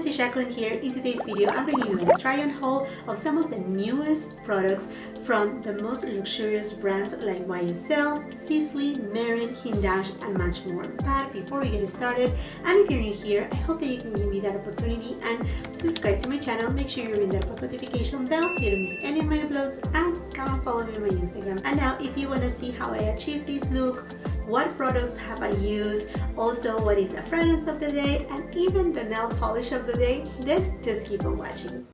guys, it's Jacqueline here. In today's video, I'm bringing you a try-on haul of some of the newest products from the most luxurious brands like YSL, Sisley, HINDASH, and much more. But before we get started, and if you're new here, I hope that you can give me that opportunity and subscribe to my channel. Make sure you ring that post notification bell so you don't miss any of my uploads, and come and follow me on my Instagram. And now, if you want to see how I achieved this look, what products have I used, also what is the fragrance of the day, and even the nail polish of the day, then just keep on watching.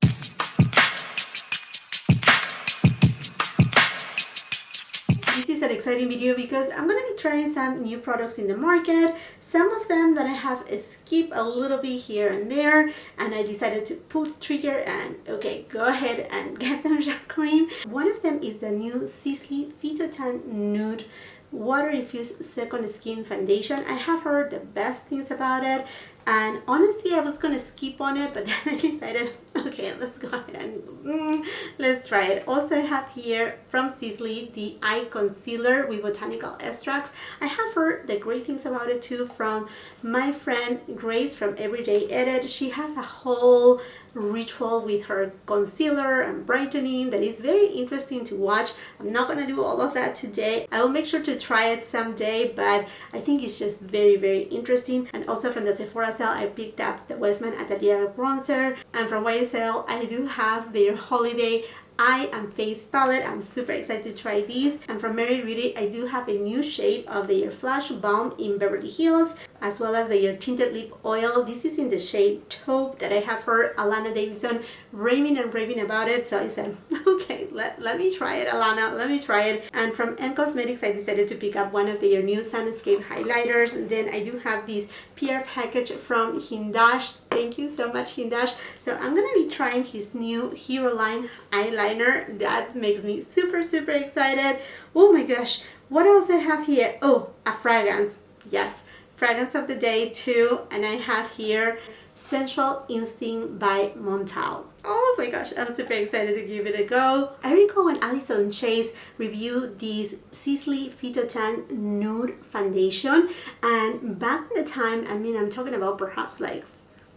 This is an exciting video because I'm going to be trying some new products in the market, some of them that I have skipped a little bit here and there, and I decided to pull the trigger and okay, go ahead and get them, Jacqueline. One of them is the new Sisley Phyto Nude water infused second skin foundation. I have heard the best things about it, and honestly I was gonna skip on it, but then I decided okay, let's go ahead and let's try it. Also, I have here from Sisley the eye concealer with botanical extracts. I have heard the great things about it too from my friend Grace from Everyday Edit. She has a whole ritual with her concealer and brightening that is very interesting to watch. I'm not gonna do all of that today. I will make sure to try it someday, but I think it's just very interesting. And also from the Sephora sale, I picked up the Westman Atelier bronzer, and from YSL I do have their holiday eye and face palette. I'm super excited to try these. And from Riche, I do have a new shade of their Flash Balm in Beverly Hills, as well as their tinted lip oil. This is in the shade Taupe that I have heard Alana Davidson raving and raving about it, so I said okay, let me try it, Alana, let me try it. And from M Cosmetics, I decided to pick up one of their new Sunscape highlighters. And then I do have this PR package from HINDASH. Thank you so much, HINDASH. So I'm gonna be trying his new HEROLINE eyeliner. That makes me super excited. Oh my gosh, what else I have here? Oh, a fragrance. Yes, fragrance of the day too. And I have here Sensual Instinct by MONTALE. Oh my gosh, I'm super excited to give it a go. I recall when Alison Chase reviewed this Sisley Phyto Nude foundation, and back in the time, I mean, I'm talking about perhaps like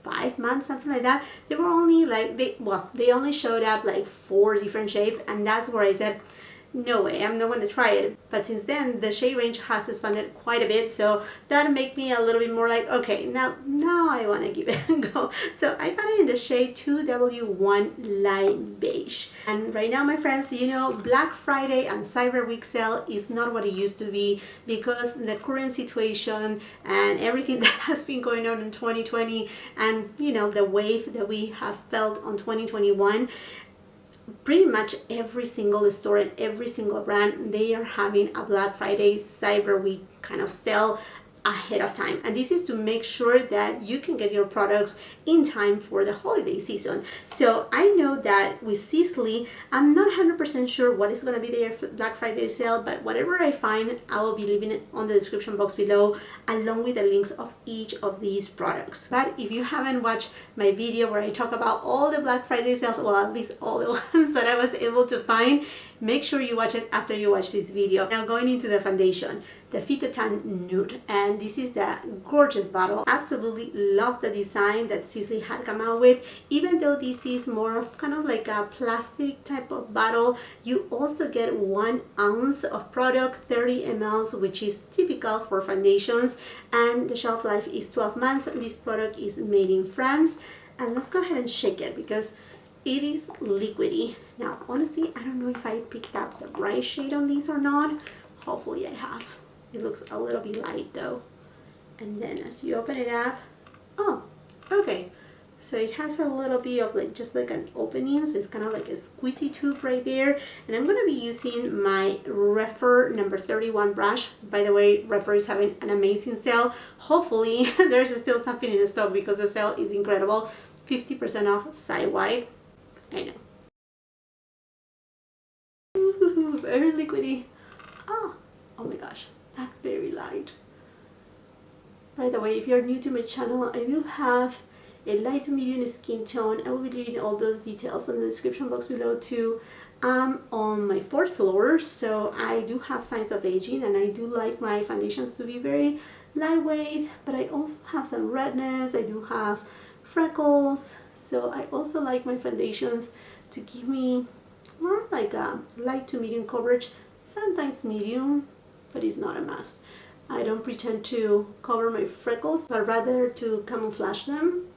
5 months, something like that, they were only like, they only showed up like 4 different shades, and that's where I said no way, I'm not going to try it. But since then the shade range has expanded quite a bit, so that made me a little bit more like okay, now I want to give it a go. So I got it in the shade 2W1 Light Beige. And right now, my friends, you know, Black Friday and Cyber Week sale is not what it used to be, because the current situation and everything that has been going on in 2020, and you know, the wave that we have felt on 2021, pretty much every single store and every single brand, they are having a Black Friday Cyber Week kind of sale ahead of time, and this is to make sure that you can get your products in time for the holiday season. So I know that with Sisley, I'm not 100% sure what is going to be their Black Friday sale, but whatever I find, I will be leaving it on the description box below, along with the links of each of these products. But if you haven't watched my video where I talk about all the Black Friday sales, well, at least all the ones that I was able to find, make sure you watch it after you watch this video. Now, going into the foundation, the Phyto Nude, and this is the gorgeous bottle. Absolutely love the design that Sisley had come out with. Even though this is more of kind of like a plastic type of bottle, you also get 1 ounce of product, 30 ml, which is typical for foundations, and the shelf life is 12 months. This product is made in France, and let's go ahead and shake it because it is liquidy. Now, honestly, I don't know if I picked up the right shade on these or not. Hopefully I have. It looks a little bit light though. And then as you open it up, oh, okay. So it has a little bit of like, just like an opening. So it's kind of like a squeezy tube right there. And I'm going to be using my REPHR number 31 brush. By the way, REPHR is having an amazing sale. Hopefully there's still something in stock because the sale is incredible. 50% off site-wide. I know. Ooh, very liquidy. Oh my gosh, that's very light. By the way, if you're new to my channel, I do have a light to medium skin tone. I will be leaving all those details in the description box below too. I'm on my 4th floor, so I do have signs of aging, and I do like my foundations to be very lightweight, but I also have some redness. I do have freckles. So I also like my foundations to give me more like a light to medium coverage, sometimes medium, but it's not a must. I don't pretend to cover my freckles, but rather to camouflage them.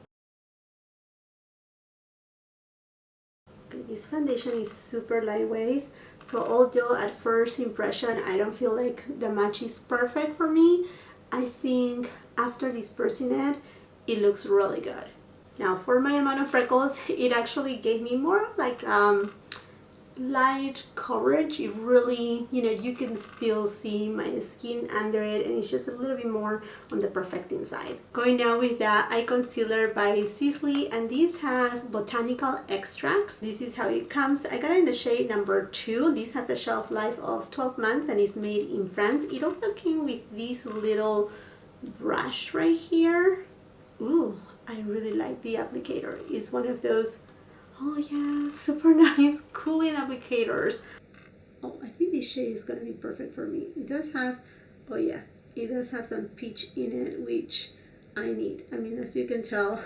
Okay, this foundation is super lightweight, so although at first impression I don't feel like the match is perfect for me, I think after dispersing it, it looks really good. Now for my amount of freckles, it actually gave me more like light coverage. It really, you know, you can still see my skin under it, and it's just a little bit more on the perfecting side. Going now with the eye concealer by Sisley, and this has botanical extracts. This is how it comes. I got it in the shade number 2. This has a shelf life of 12 months and is made in France. It also came with this little brush right here. Ooh, I really like the applicator. It's one of those, oh yeah, super nice cooling applicators. Oh, I think this shade is gonna be perfect for me. It does have, oh yeah, it does have some peach in it, which I need. I mean, as you can tell,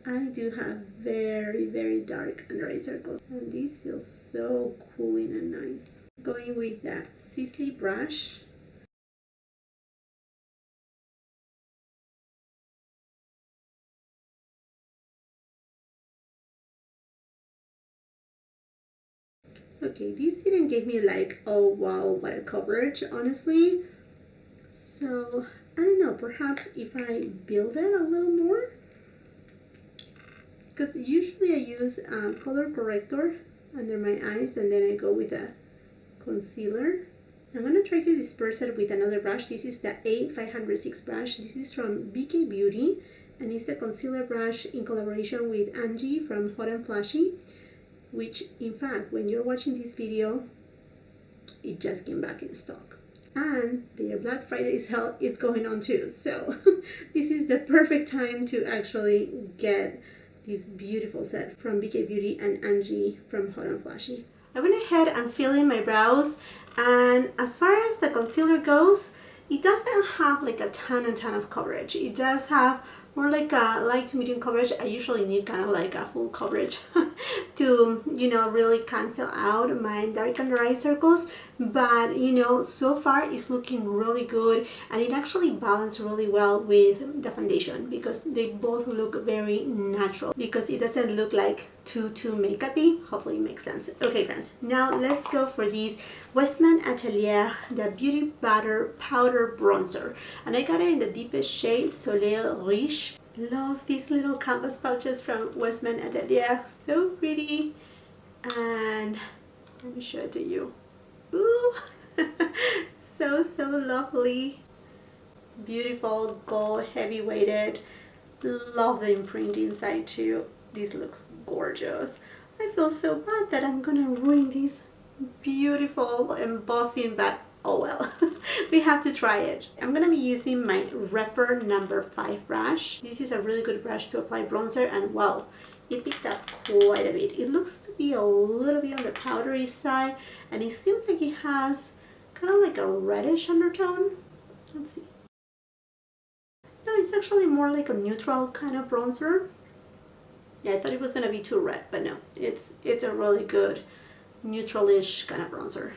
I do have very, very dark under eye circles, and this feels so cooling and nice. Going with that Sisley brush. Okay, this didn't give me like, oh wow, what a coverage, honestly. So, I don't know, perhaps if I build it a little more. Because usually I use color corrector under my eyes and then I go with a concealer. I'm going to try to disperse it with another brush. This is the A506 brush. This is from BK Beauty, and it's the concealer brush in collaboration with Angie from Hot and Flashy, which in fact when you're watching this video it just came back in stock, and their Black Friday sale is going on too, so this is the perfect time to actually get this beautiful set from BK Beauty and Angie from Hot and Flashy. I went ahead and filled in my brows, and as far as the concealer goes, it doesn't have like a ton of coverage. It does have more like a light to medium coverage. I usually need kind of like a full coverage to, you know, really cancel out my dark under eye circles. But, you know, so far it's looking really good, and it actually balanced really well with the foundation because they both look very natural, because it doesn't look like too makeup-y. Hopefully it makes sense. Okay friends, now let's go for this Westman Atelier, the Beauty Butter Powder Bronzer, and I got it in the deepest shade Soleil Riche. Love these little canvas pouches from Westman Atelier, so pretty. And let me show it to you. Ooh, so lovely, beautiful gold, heavy weighted. Love the imprint inside too. This looks gorgeous. I feel so bad that I'm gonna ruin this beautiful embossing, but oh well. We have to try it. I'm gonna be using my REPHR number 5 brush. This is a really good brush to apply bronzer, and well, it picked up quite a bit. It looks to be a little bit on the powdery side, and it seems like it has kind of like a reddish undertone. Let's see. No, it's actually more like a neutral kind of bronzer. Yeah, I thought it was gonna be too red, but no, it's a really good neutral-ish kind of bronzer.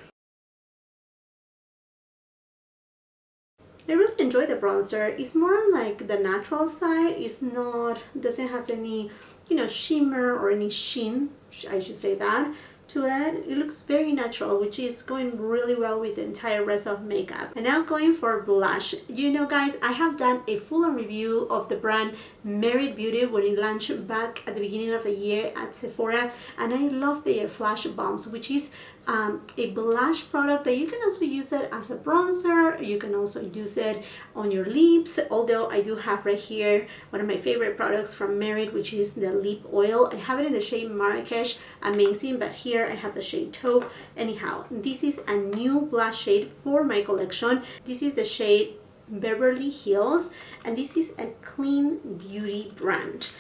I really enjoy the bronzer. It's more on like the natural side. It's not, doesn't have any, you know, shimmer or any sheen, I should say that, to it. It looks very natural, which is going really well with the entire rest of makeup. And now going for blush. You know guys, I have done a full-on review of the brand Merit Beauty when it launched back at the beginning of the year at Sephora, and I love their Flash Balms, which is a blush product that you can also use it as a bronzer. You can also use it on your lips, although I do have right here one of my favorite products from Merit, which is the lip oil. I have it in the shade Marrakesh, amazing, but here I have the shade Taupe. Anyhow, this is a new blush shade for my collection. This is the shade Beverly Hills, and this is a clean beauty brand.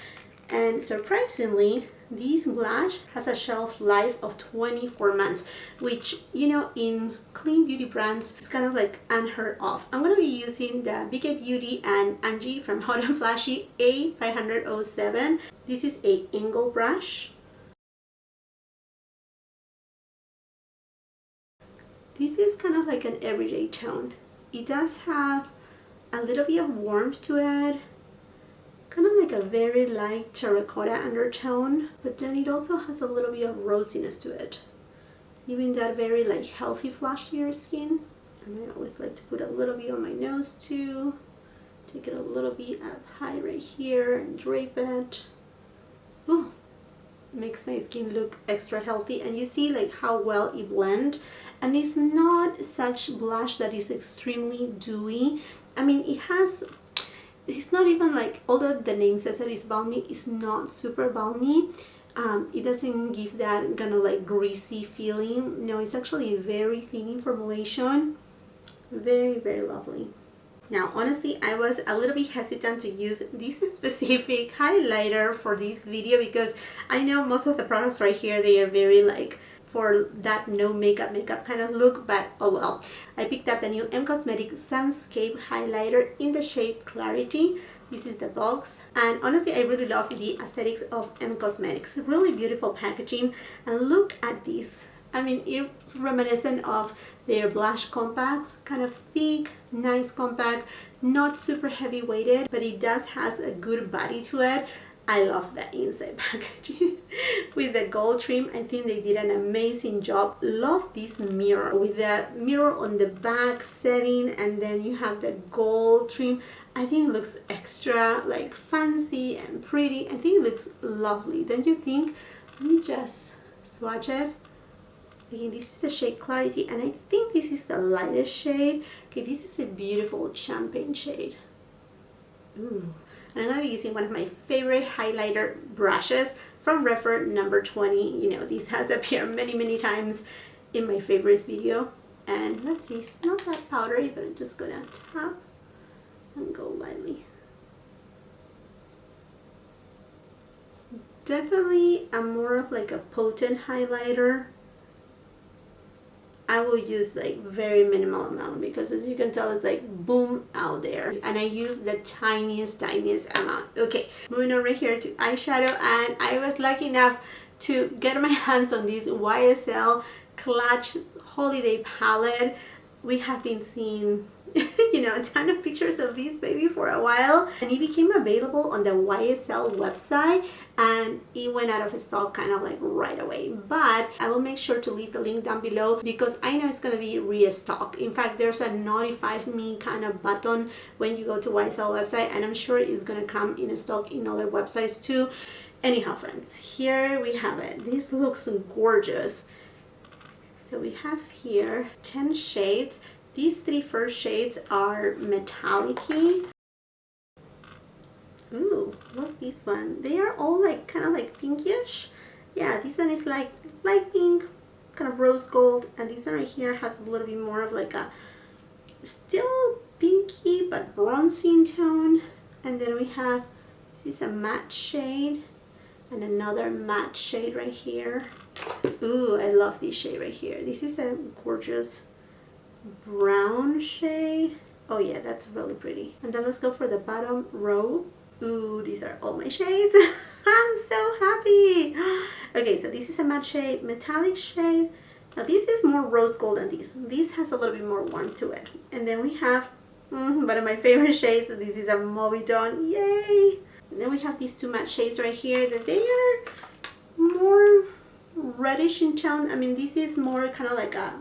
And surprisingly, this blush has a shelf life of 24 months, which, you know, in clean beauty brands, it's kind of like unheard of. I'm going to be using the BK Beauty and Angie from Hot and Flashy A507. This is a angle brush. This is kind of like an everyday tone. It does have a little bit of warmth to it, kind of like a very light terracotta undertone, but then it also has a little bit of rosiness to it, giving that very like healthy flush to your skin. And I always like to put a little bit on my nose too. Take it a little bit up high right here and drape it. Ooh, makes my skin look extra healthy, and you see like how well it blends. And it's not such blush that is extremely dewy. I mean, it's not even like, although the name says that it's balmy, it's not super balmy. It doesn't give that kind of like greasy feeling. No, it's actually very thin in formulation. Very, very lovely. Now, honestly, I was a little bit hesitant to use this specific highlighter for this video because I know most of the products right here, they are very like for that no makeup kind of look, but oh well. I picked up the new M Cosmetics Sunscape highlighter in the shade Clarity. This is the box, and honestly I really love the aesthetics of M Cosmetics. Really beautiful packaging, and look at this. I mean, it's reminiscent of their blush compacts, kind of thick, nice compact, not super heavy weighted, but it does has a good body to it. I love the inside packaging with the gold trim. I think they did an amazing job. Love this mirror with the mirror on the back setting, and then you have the gold trim. I think it looks extra like fancy and pretty. I think it looks lovely, don't you think? Let me just swatch it. Again, this is the shade Clarity, and I think this is the lightest shade. Okay, this is a beautiful champagne shade. Ooh. And I'm going to be using one of my favorite highlighter brushes from REPHR number 20. You know, this has appeared many times in my favorites video. And let's see, it's not that powdery, but I'm just going to tap and go lightly. Definitely a more of like a potent highlighter. I will use like very minimal amount because as you can tell, it's like boom out there, and I use the tiniest amount. Okay, moving over here to eyeshadow, and I was lucky enough to get my hands on this YSL Clutch Holiday Palette. We have been seeing you know, a ton of pictures of this baby for a while, and it became available on the YSL website, and it went out of stock kind of like right away. But I will make sure to leave the link down below because I know it's going to be restocked. In fact, there's a notify me kind of button when you go to YSL website, and I'm sure it's going to come in stock in other websites too. Anyhow, friends, here we have it. This looks gorgeous. So we have here 10 shades. These three first shades are metallic-y. Ooh, look this one. They are all like kind of like pinkish. Yeah, this one is like light pink, kind of rose gold, and this one right here has a little bit more of like a still pinky but bronzy tone. And then we have, this is a matte shade and another matte shade right here. Ooh, I love this shade right here. This is a gorgeous brown shade. Oh yeah, that's really pretty. And then let's go for the bottom row. Ooh, these are all my shades. I'm so happy. Okay, so this is a matte shade, metallic shade. Now this is more rose gold than this. This has a little bit more warmth to it. And then we have one of my favorite shades. So this is a mauve tone. Yay! And then we have these two matte shades right here that they are more reddish in tone. I mean, this is more kind of like a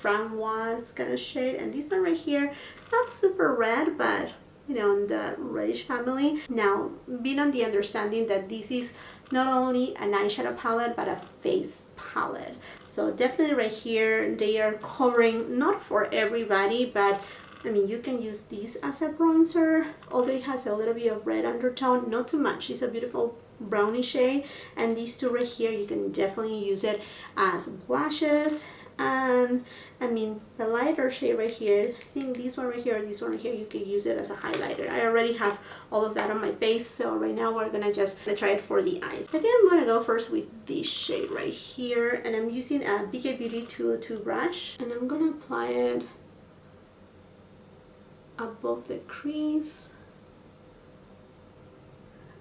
framboise kind of shade, and this one right here, not super red, but you know, in the reddish family. Now, being on the understanding that this is not only an eyeshadow palette but a face palette, so definitely right here they are covering, not for everybody, but I mean, you can use this as a bronzer, although it has a little bit of red undertone, not too much. It's a beautiful brownie shade. And these two right here, you can definitely use it as blushes, And I mean, the lighter shade right here, I think this one right here or this one right here, you can use it as a highlighter. I already have all of that on my face, so right now we're gonna just try it for the eyes. I think I'm gonna go first with this shade right here, and I'm using a BK Beauty 202 brush, and I'm gonna apply it above the crease.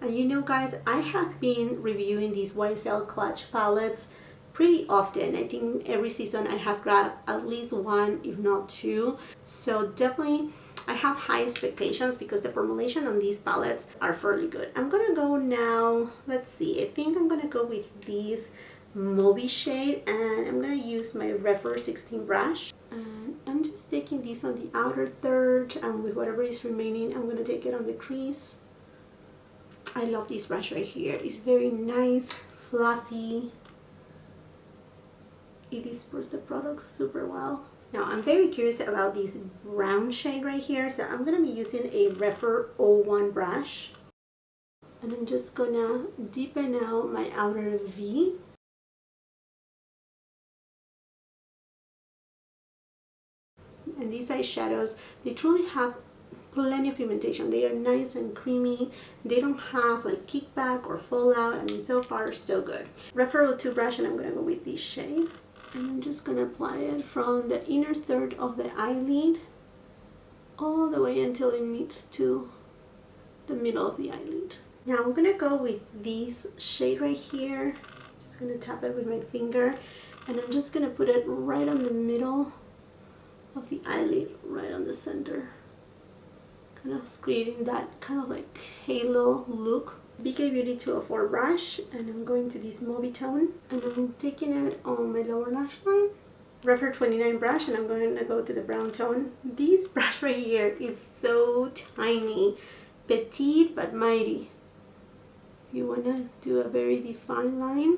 And you know guys, I have been reviewing these YSL Clutch palettes pretty often. I think every season I have grabbed at least one, if not two. So definitely I have high expectations because the formulation on these palettes are fairly good. I'm gonna go now, let's see, I think I'm gonna go with this Mauve shade, and I'm gonna use my REPHR 16 brush. And I'm just taking this on the outer third, and with whatever is remaining, I'm gonna take it on the crease. I love this brush right here. It's very nice, fluffy. It disperses the product super well. Now I'm very curious about this brown shade right here, so I'm gonna be using a REPHR 01 brush, and I'm just gonna deepen out my outer V. And these eyeshadows, they truly have plenty of pigmentation. They are nice and creamy. They don't have like kickback or fallout. I mean, so far so good. REPHR 02 brush, and I'm gonna go with this shade. And I'm just gonna apply it from the inner third of the eyelid all the way until it meets to the middle of the eyelid. Now I'm gonna go with this shade right here. Just gonna tap it with my finger, and I'm just gonna put it right on the middle of the eyelid, right on the center, kind of creating that kind of like halo look. BK Beauty 204 brush, and I'm going to this Mauve tone, and I'm taking it on my lower lash line. REPHR 29 brush, and I'm going to go to the brown tone. This brush right here is so tiny, petite but mighty. If you want to do a very defined line.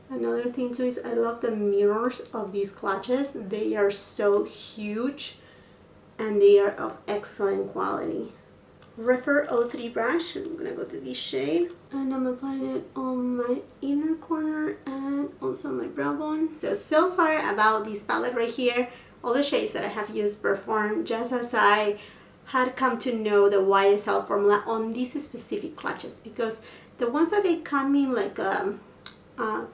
Another thing too is I love the mirrors of these clutches. They are so huge and they are of excellent quality. REPHR 03 brush, I'm gonna go to this shade, and I'm applying it on my inner corner and also my brow bone. So far about this palette right here, all the shades that I have used perform just as I had come to know the YSL formula on these specific clutches, because the ones that they come in like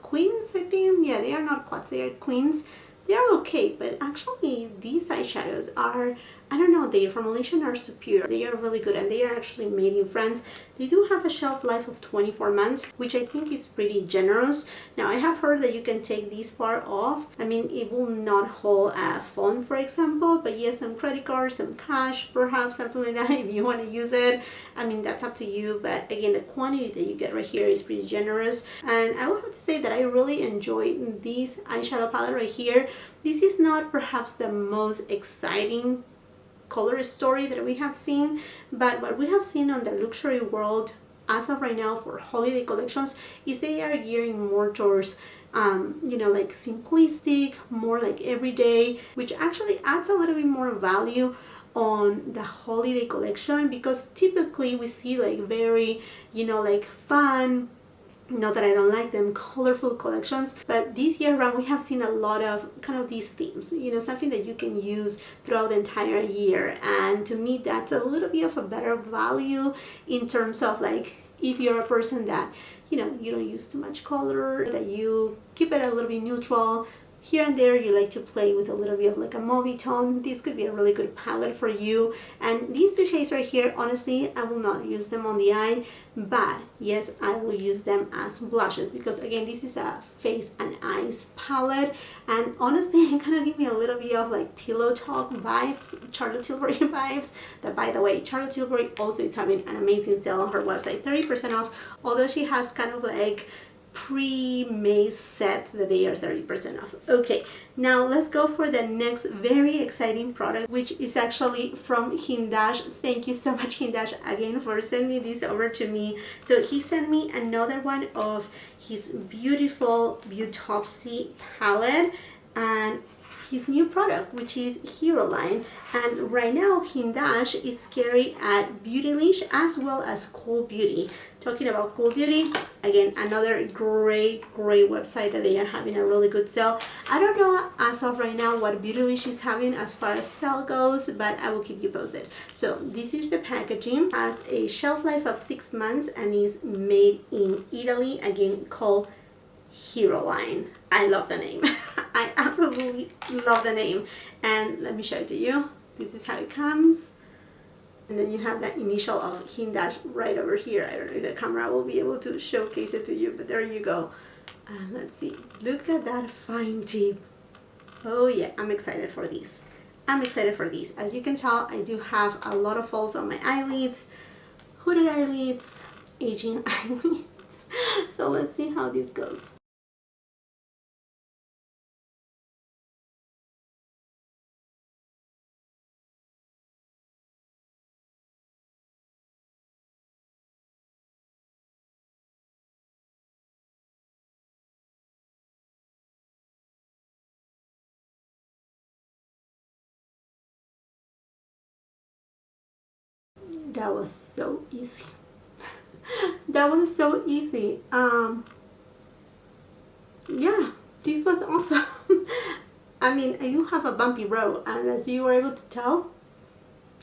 queens, I think, yeah, they are not quads, they are queens. They are okay, but actually these eyeshadows are, I don't know, their formulation are superior. They are really good, and they are actually made in France. They do have a shelf life of 24 months, which I think is pretty generous. Now I have heard that you can take these far off. I mean, it will not hold a phone, for example, but yes, some credit cards, some cash, perhaps something like that if you want to use it. I mean, that's up to you, but again, the quantity that you get right here is pretty generous. And I will have to say that I really enjoy this eyeshadow palette right here. This is not perhaps the most exciting color story that we have seen, but what we have seen on the luxury world as of right now for holiday collections is they are gearing more towards you know, like simplistic, more like everyday, which actually adds a little bit more value on the holiday collection, because typically we see like very, you know, like fun, not that I don't like them, colorful collections, but this year around we have seen a lot of kind of these themes, you know, something that you can use throughout the entire year. And to me, that's a little bit of a better value in terms of like, if you're a person that, you know, you don't use too much color, that you keep it a little bit neutral. Here and there you like to play with a little bit of like a mauve tone, this could be a really good palette for you. And these two shades right here, honestly, I will not use them on the eye, but yes, I will use them as blushes, because again, this is a face and eyes palette, and honestly it kind of give me a little bit of like Pillow Talk vibes, Charlotte Tilbury vibes. That, by the way, Charlotte Tilbury also is having an amazing sale on her website, 30% off, although she has kind of like pre-made sets that they are 30% off. Okay, now let's go for the next very exciting product, which is actually from HINDASH. Thank you so much, HINDASH, again for sending this over to me. So he sent me another one of his beautiful Beautopsy palette, and his new product, which is HEROLINE. And right now Hindash is carried at Beautylish as well as Cool Beauty. Talking about Cool Beauty, again, another great website that they are having a really good sale. I don't know as of right now what Beautylish is having as far as sale goes, but I will keep you posted. So this is the packaging. Has a shelf life of 6 months and is made in Italy, again called HEROLINE. I love the name. I absolutely love the name. And let me show it to you. This is how it comes. And then you have that initial of Hindash right over here. I don't know if the camera will be able to showcase it to you, but there you go. And let's see. Look at that fine tip. Oh yeah, I'm excited for these. I'm excited for these. As you can tell, I do have a lot of folds on my eyelids, hooded eyelids, aging eyelids. So let's see how this goes. That was so easy. That was so easy. Yeah, this was awesome. I mean, I do have a bumpy road, and as you were able to tell,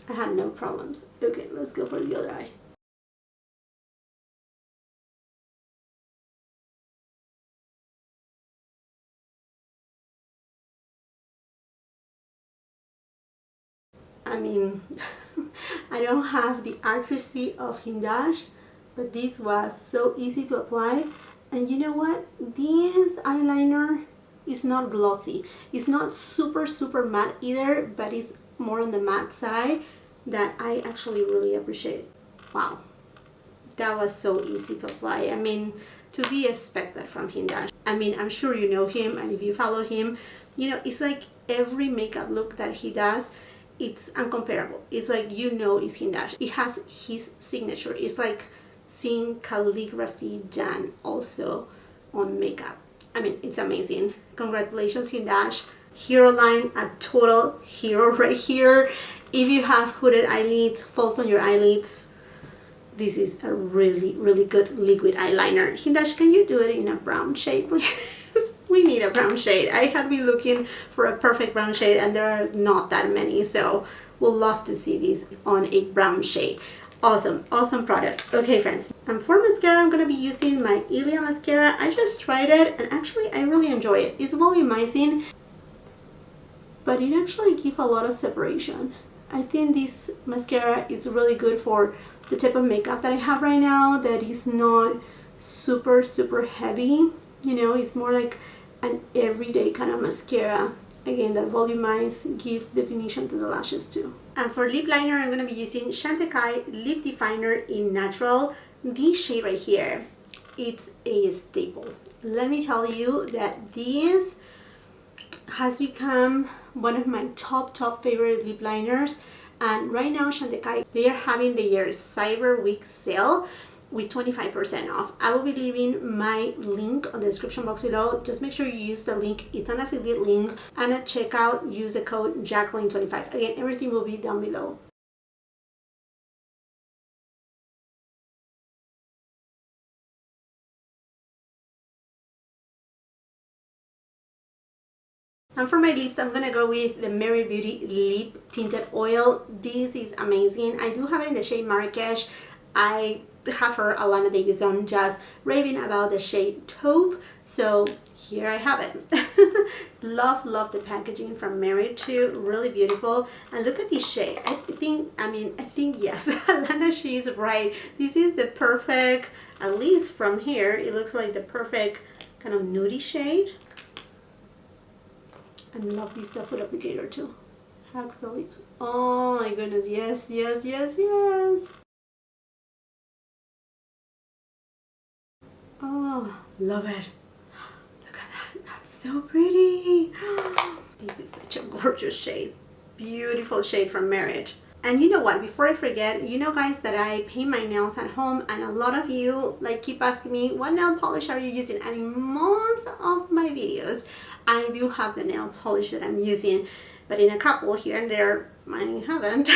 I had no problems. Okay, let's go for the other eye. I mean, I don't have the accuracy of Hindash, but this was so easy to apply. And you know what? This eyeliner is not glossy. It's not super matte either, but it's more on the matte side that I actually really appreciate. Wow, that was so easy to apply. I mean, to be expected from Hindash. I mean, I'm sure you know him, and if you follow him, you know, it's like every makeup look that he does, it's uncomparable. It's like, you know, it's Hindash. It has his signature. It's like seeing calligraphy done also on makeup. I mean, it's amazing. Congratulations, Hindash. HEROLINE, a total hero right here. If you have hooded eyelids, folds on your eyelids, this is a really good liquid eyeliner. Hindash, can you do it in a brown shade, please? We need a brown shade. I have been looking for a perfect brown shade, and there are not that many, so we'll love to see this on a brown shade. Awesome product. Okay, friends, and for mascara, I'm gonna be using my ILIA mascara. I just tried it, and actually I really enjoy it. It's volumizing, but it actually gives a lot of separation. I think this mascara is really good for the type of makeup that I have right now, that is not super heavy. You know, it's more like an everyday kind of mascara. Again, that volumize, give definition to the lashes too. And for lip liner, I'm going to be using CHANTECAILLE Lip Definer in Natural. This shade right here, it's a staple. Let me tell you that this has become one of my top favorite lip liners. And right now, CHANTECAILLE, they are having their Cyber Week sale with 25% off. I will be leaving my link on the description box below. Just make sure you use the link. It's an affiliate link. And at checkout, use the code Jacqueline25. Again, everything will be down below. And for my lips, I'm gonna go with the Mary Beauty Lip Tinted Oil. This is amazing. I do have it in the shade Marrakesh. I have heard Alana Davidson just raving about the shade Taupe, so here I have it. love the packaging from Mary too. Really beautiful. And look at this shade. I think yes, Alana, she is right. This is the perfect, at least from here, it looks like the perfect kind of nudie shade. And love this stuff with applicator too. Hugs the lips. Oh my goodness, yes. Oh, love it. Look at that. That's so pretty. This is such a gorgeous shade. Beautiful shade from Marriage. And you know what, before I forget, you know guys that I paint my nails at home, and a lot of you like keep asking me, what nail polish are you using? And in most of my videos, I do have the nail polish that I'm using, but in a couple here and there I haven't.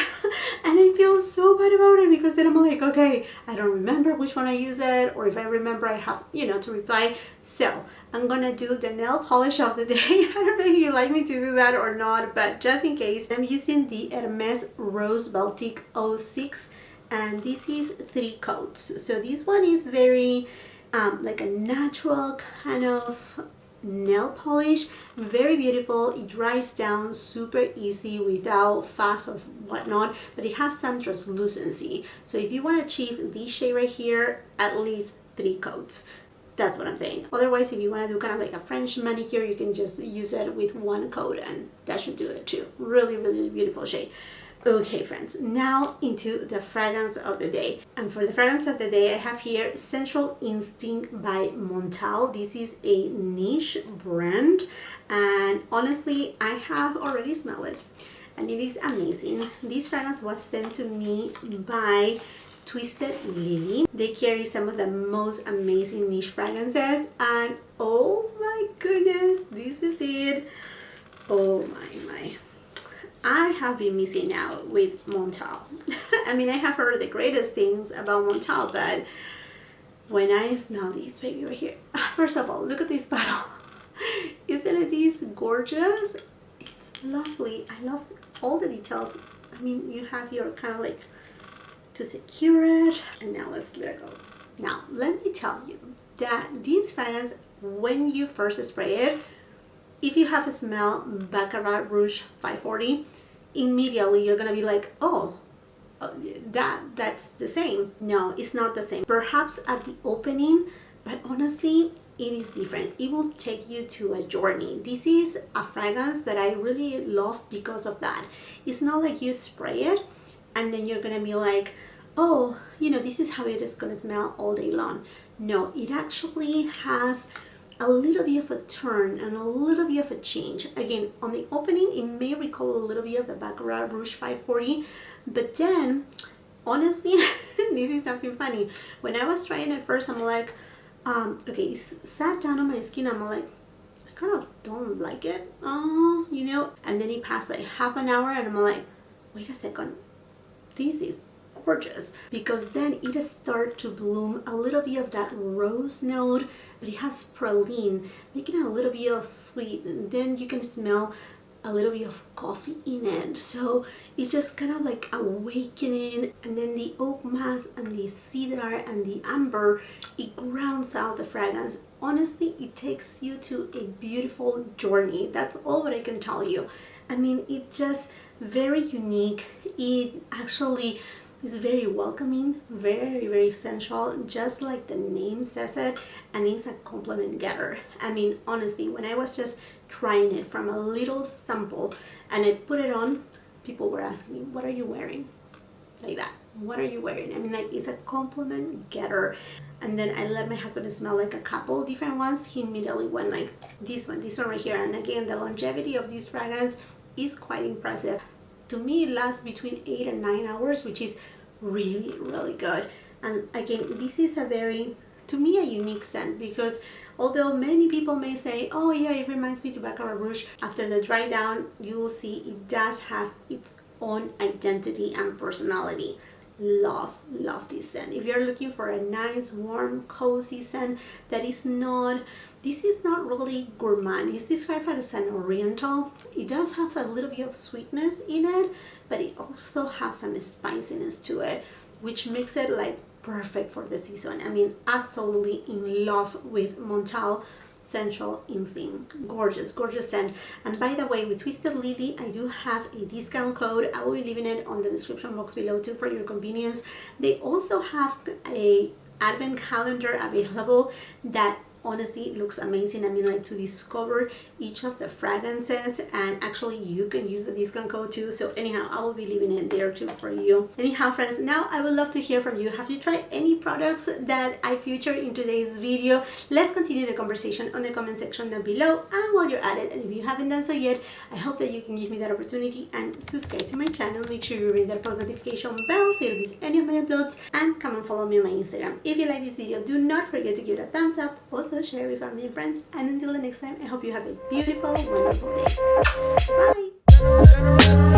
And I feel so bad about it, because then I'm like, okay, I don't remember which one I use it, or if I remember I have, you know, to reply. So I'm gonna do the nail polish of the day. I don't know if you like me to do that or not, but just in case, I'm using the Hermes Rose Baltique 06, and this is 3 coats. So this one is very like a natural kind of nail polish, very beautiful. It dries down super easy without fuss or whatnot, but it has some translucency. So if you want to achieve this shade right here, at least 3 coats. That's what I'm saying. Otherwise, if you want to do kind of like a French manicure, you can just use it with 1 coat, and that should do it too. Really, really beautiful shade. Okay friends, now into the fragrance of the day. And for the fragrance of the day, I have here Sensual Instinct by Montale. This is a niche brand, and honestly, I have already smelled it, and it is amazing. This fragrance was sent to me by Twisted Lily. They carry some of the most amazing niche fragrances, and oh my goodness, this is it. Oh my. I have been missing out with Montale. I mean, I have heard the greatest things about Montale, but when I smell this baby right here, first of all, look at this bottle. Isn't this gorgeous? It's lovely. I love all the details. I mean, you have your kind of like to secure it, and now let's give it a go. Now, let me tell you that this fragrance, when you first spray it, if you have a smell Baccarat Rouge 540, immediately you're gonna be like, oh, that's the same. No, it's not the same. Perhaps at the opening, but honestly, it is different. It will take you to a journey. This is a fragrance that I really love because of that. It's not like you spray it and then you're gonna be like, oh, you know, this is how it is gonna smell all day long. No, it actually has a little bit of a turn and a little bit of a change. Again, on the opening, it may recall a little bit of the Baccarat Rouge 540, but then, honestly, this is something funny. When I was trying it first, I'm like, okay, it sat down on my skin, I'm like, I kind of don't like it, you know, and then it passed like half an hour, and I'm like, wait a second, this is gorgeous, because then it starts to bloom a little bit of that rose note, but it has praline, making a little bit of sweet, and then you can smell a little bit of coffee in it. So it's just kind of like awakening, and then the oak mask and the cedar and the amber, it grounds out the fragrance. Honestly, it takes you to a beautiful journey. That's all what I can tell you. I mean, it's just very unique. It actually is very welcoming, very sensual, just like the name says it, and it's a compliment getter. I mean, honestly, when I was just trying it from a little sample and I put it on, people were asking me, what are you wearing? Like that, what are you wearing? I mean, like, it's a compliment getter. And then I let my husband smell like a couple different ones. He immediately went like, this one right here. And again, the longevity of this fragrance is quite impressive. To me, it lasts between 8 and 9 hours, which is really good. And again, this is a very, to me, a unique scent, because although many people may say, oh yeah, it reminds me to Baccarat Rouge, after the dry down, you will see it does have its own identity and personality. Love this scent. If you're looking for a nice, warm, cozy scent that is not, this is not really gourmand. It's described as an oriental. It does have a little bit of sweetness in it, but it also has some spiciness to it, which makes it like perfect for the season. I mean, absolutely in love with Montale Sensual Instinct. Gorgeous scent. And by the way, with Twisted Lily, I do have a discount code. I will be leaving it on the description box below too for your convenience. They also have a advent calendar available that honestly looks amazing. I mean, like, to discover each of the fragrances, and actually you can use the discount code too. So anyhow, I will be leaving it there too for you. Anyhow friends, now I would love to hear from you. Have you tried any products that I featured in today's video? Let's continue the conversation on the comment section down below. And while you're at it, and if you haven't done so yet, I hope that you can give me that opportunity and subscribe to my channel. Make sure you ring that post notification bell so you don't miss any of my uploads, and come and follow me on my Instagram. If you like this video, do not forget to give it a thumbs up. Also, also share with family and friends. And until the next time, I hope you have a beautiful, wonderful day. Bye!